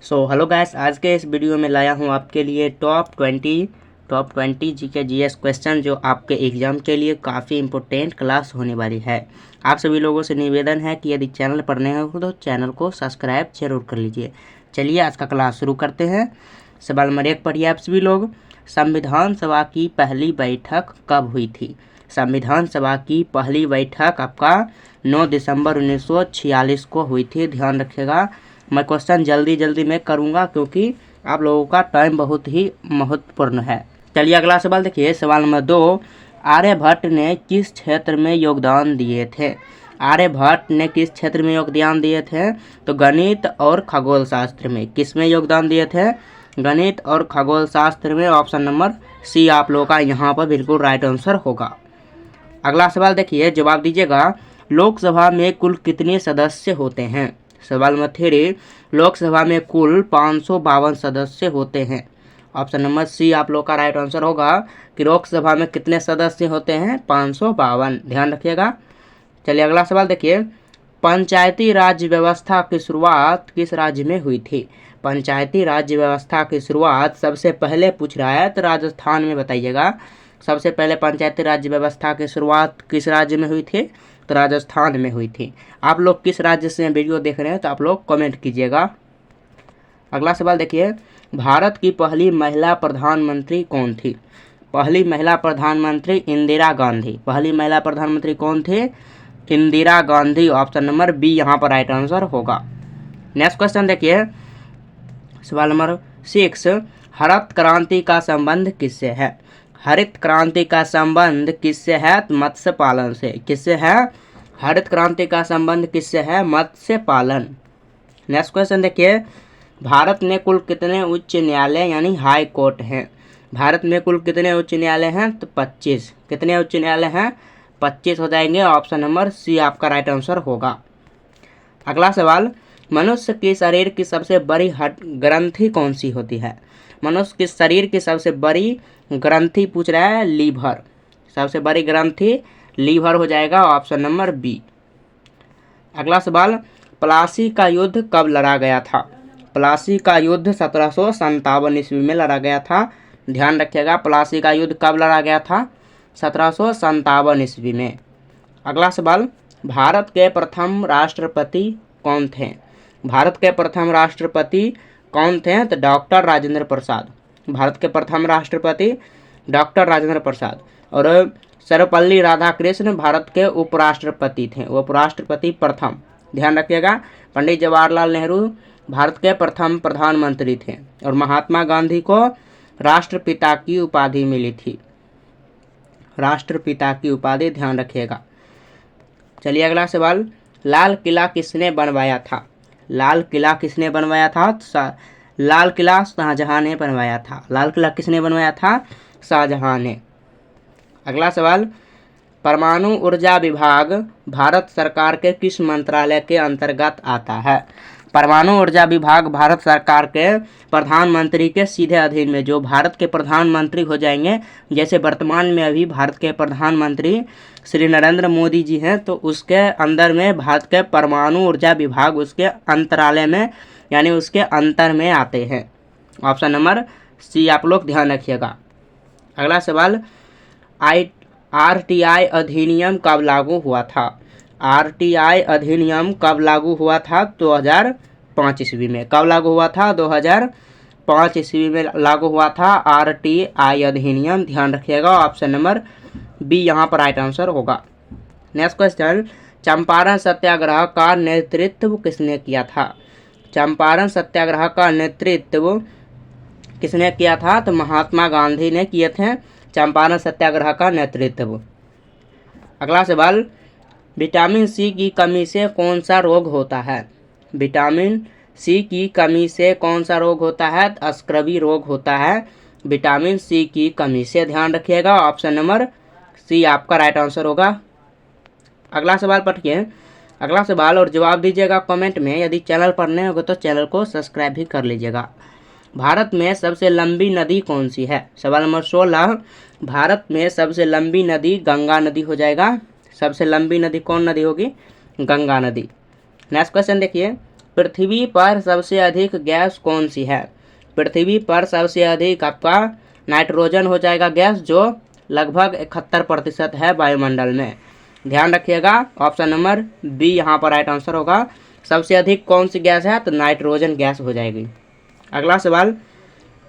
Hello guys, आज के इस वीडियो में लाया हूँ आपके लिए टॉप 20 जीके जीएस क्वेश्चन जो आपके एग्जाम के लिए काफ़ी इंपॉर्टेंट क्लास होने वाली है। आप सभी लोगों से निवेदन है कि यदि चैनल पर नए हो तो चैनल को सब्सक्राइब जरूर कर लीजिए। चलिए आज का क्लास शुरू करते हैं। सवाल नंबर 1 पढ़िए आप सभी लोग। संविधान सभा की पहली बैठक कब हुई थी? संविधान सभा की पहली बैठक आपका 9 दिसंबर 1946 को हुई थी। ध्यान रखिएगा, मैं क्वेश्चन जल्दी में करूंगा क्योंकि आप लोगों का टाइम बहुत ही महत्वपूर्ण है। चलिए अगला सवाल देखिए। सवाल नंबर 2, आर्यभट्ट ने किस क्षेत्र में योगदान दिए थे? आर्यभट्ट ने किस क्षेत्र में योगदान दिए थे? तो गणित और खगोल शास्त्र में। किस में योगदान दिए थे? गणित और खगोल शास्त्र में। ऑप्शन नंबर सी आप लोगों का यहाँ पर बिल्कुल राइट आंसर होगा। अगला सवाल देखिए, जवाब दीजिएगा। लोकसभा में कुल कितने सदस्य होते हैं? सवाल नंबर 3, लोकसभा में कुल 552 सदस्य होते हैं। ऑप्शन नंबर सी आप लोग का राइट आंसर होगा कि लोकसभा में कितने सदस्य होते हैं? 552। ध्यान रखिएगा। चलिए अगला सवाल देखिए। पंचायती राज व्यवस्था की शुरुआत किस राज्य में हुई थी? पंचायती राज्य व्यवस्था की शुरुआत सबसे पहले पूछ रहा है तो राजस्थान में बताइएगा। सबसे पहले पंचायती राज्य व्यवस्था की शुरुआत किस राज्य में हुई थी? तो राजस्थान में हुई थी। आप लोग किस राज्य से वीडियो देख रहे हैं तो आप लोग कमेंट कीजिएगा। अगला सवाल देखिए। भारत की पहली महिला प्रधानमंत्री कौन थी? पहली महिला प्रधानमंत्री इंदिरा गांधी। पहली महिला प्रधानमंत्री कौन थी? Indira Gandhi. Option number B यहाँ पर राइट आंसर होगा। नेक्स्ट क्वेश्चन देखिए। सवाल नंबर 6, हरित क्रांति का संबंध किससे है? हरित क्रांति का संबंध किससे है? मत्स्य पालन से। किससे है? हरित क्रांति का संबंध किससे है? मत्स्य पालन। नेक्स्ट क्वेश्चन देखिए। भारत में कुल कितने उच्च न्यायालय यानी हाई कोर्ट हैं? भारत में कुल कितने उच्च न्यायालय हैं? तो 25। कितने उच्च न्यायालय हैं? 25 हो जाएंगे। ऑप्शन नंबर सी आपका राइट आंसर होगा। अगला सवाल, मनुष्य के शरीर की सबसे बड़ी ग्रंथि कौन सी होती है? मनुष्य के शरीर की सबसे बड़ी ग्रंथि पूछ रहा है लीवर। सबसे बड़ी ग्रंथि लीवर हो जाएगा। Option number B. अगला सवाल, प्लासी का युद्ध कब लड़ा गया था? प्लासी का युद्ध 1757 ईस्वी में लड़ा गया था। ध्यान रखिएगा, प्लासी का युद्ध कब लड़ा गया था? 1757 ईस्वी में। अगला सवाल, भारत के प्रथम राष्ट्रपति कौन थे? भारत के प्रथम राष्ट्रपति कौन थे? तो डॉक्टर राजेंद्र प्रसाद। भारत के प्रथम राष्ट्रपति डॉक्टर राजेंद्र प्रसाद। और सर्वपल्ली राधाकृष्ण भारत के उपराष्ट्रपति थे। उपराष्ट्रपति प्रथम। ध्यान रखिएगा, पंडित जवाहरलाल नेहरू भारत के प्रथम प्रधानमंत्री थे और महात्मा गांधी को राष्ट्रपिता की उपाधि मिली थी। राष्ट्रपिता की उपाधि ध्यान रखिएगा। चलिए अगला सवाल, लाल किला किसने बनवाया था? लाल किला किसने बनवाया था? लाल किला शाहजहां ने बनवाया था। लाल किला किसने बनवाया था? शाहजहां ने। अगला सवाल, परमाणु ऊर्जा विभाग भारत सरकार के किस मंत्रालय के अंतर्गत आता है? परमाणु ऊर्जा विभाग भारत सरकार के प्रधानमंत्री के सीधे अधीन में, जो भारत के प्रधानमंत्री हो जाएंगे, जैसे वर्तमान में अभी भारत के प्रधानमंत्री श्री नरेंद्र मोदी जी हैं, तो उसके अंदर में भारत के परमाणु ऊर्जा विभाग उसके अंतरालय में यानी उसके अंतर में आते हैं। ऑप्शन नंबर सी आप लोग ध्यान रखिएगा। अगला सवाल, आरटीआई अधिनियम कब लागू हुआ था? आरटीआई अधिनियम कब लागू हुआ था? 2005 ईस्वी में। कब लागू हुआ था? 2005 ईस्वी में लागू हुआ था आरटीआई अधिनियम। ध्यान रखिएगा। ऑप्शन नंबर बी यहाँ पर राइट आंसर होगा। नेक्स्ट क्वेश्चन, चंपारण सत्याग्रह का नेतृत्व किसने किया था? चंपारण सत्याग्रह का नेतृत्व किसने किया था? तो महात्मा गांधी ने किए थे चंपारण सत्याग्रह का नेतृत्व। अगला सवाल, विटामिन सी की कमी से कौन सा रोग होता है? विटामिन सी की कमी से कौन सा रोग होता है? स्क्रबी रोग होता है विटामिन सी की कमी से। ध्यान रखिएगा। ऑप्शन नंबर सी आपका राइट आंसर होगा। अगला सवाल पढ़िए। अगला सवाल और जवाब दीजिएगा कमेंट में। यदि चैनल पर नए होगा तो चैनल को सब्सक्राइब भी कर लीजिएगा। भारत में सबसे लंबी नदी कौन सी है? सवाल नंबर 16, भारत में सबसे लंबी नदी गंगा नदी हो जाएगा। सबसे लंबी नदी कौन नदी होगी? गंगा नदी। नेक्स्ट क्वेश्चन देखिए। पृथ्वी पर सबसे अधिक गैस कौन सी है? पृथ्वी पर सबसे अधिक आपका नाइट्रोजन हो जाएगा गैस, जो लगभग 71% है वायुमंडल में। ध्यान रखिएगा, ऑप्शन नंबर बी यहाँ पर राइट आंसर होगा। सबसे अधिक कौन सी गैस है? तो नाइट्रोजन गैस हो जाएगी। अगला सवाल,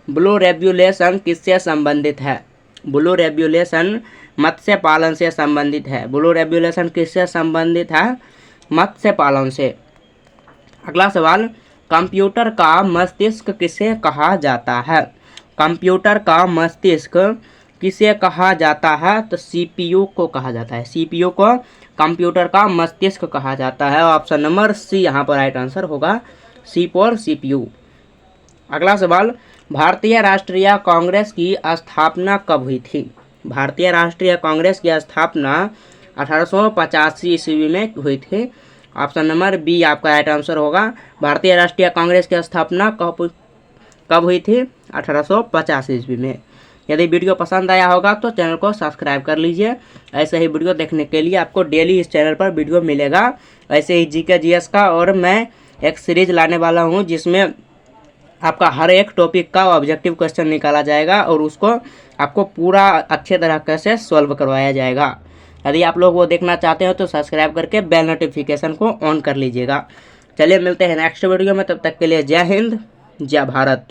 ब्लू रेगुलेशन किससे संबंधित है? ब्लू रेगुलेशन मत्स्य पालन से संबंधित है। ब्लू रेगुलेशन किससे संबंधित है? मत्स्य पालन से। अगला सवाल, कंप्यूटर का मस्तिष्क किसे कहा जाता है? कंप्यूटर का मस्तिष्क किसे कहा जाता है? तो सीपीयू को कहा जाता है। सीपीयू को कंप्यूटर का मस्तिष्क कहा जाता है। ऑप्शन नंबर सी यहाँ पर राइट आंसर होगा, सी फॉर सीपीयू। अगला सवाल, भारतीय राष्ट्रीय कांग्रेस की स्थापना कब हुई थी? भारतीय राष्ट्रीय कांग्रेस की स्थापना 1885 ईस्वी में हुई थी। ऑप्शन नंबर बी आपका राइट आंसर होगा। भारतीय राष्ट्रीय कांग्रेस की स्थापना कब हुई थी? 1885 ईस्वी में। यदि वीडियो पसंद आया होगा तो चैनल को सब्सक्राइब कर लीजिए। ऐसे ही वीडियो देखने के लिए आपको डेली इस चैनल पर वीडियो मिलेगा, ऐसे ही जीके जीएस का। और मैं एक सीरीज लाने वाला हूं जिसमें आपका हर एक टॉपिक का ऑब्जेक्टिव क्वेश्चन निकाला जाएगा और उसको आपको पूरा अच्छे तरह से सॉल्व करवाया जाएगा। यदि आप लोग वो देखना चाहते हो तो सब्सक्राइब करके बेल नोटिफिकेशन को ऑन कर लीजिएगा। चलिए मिलते हैं नेक्स्ट वीडियो में, तब तक के लिए जय हिंद, जय भारत।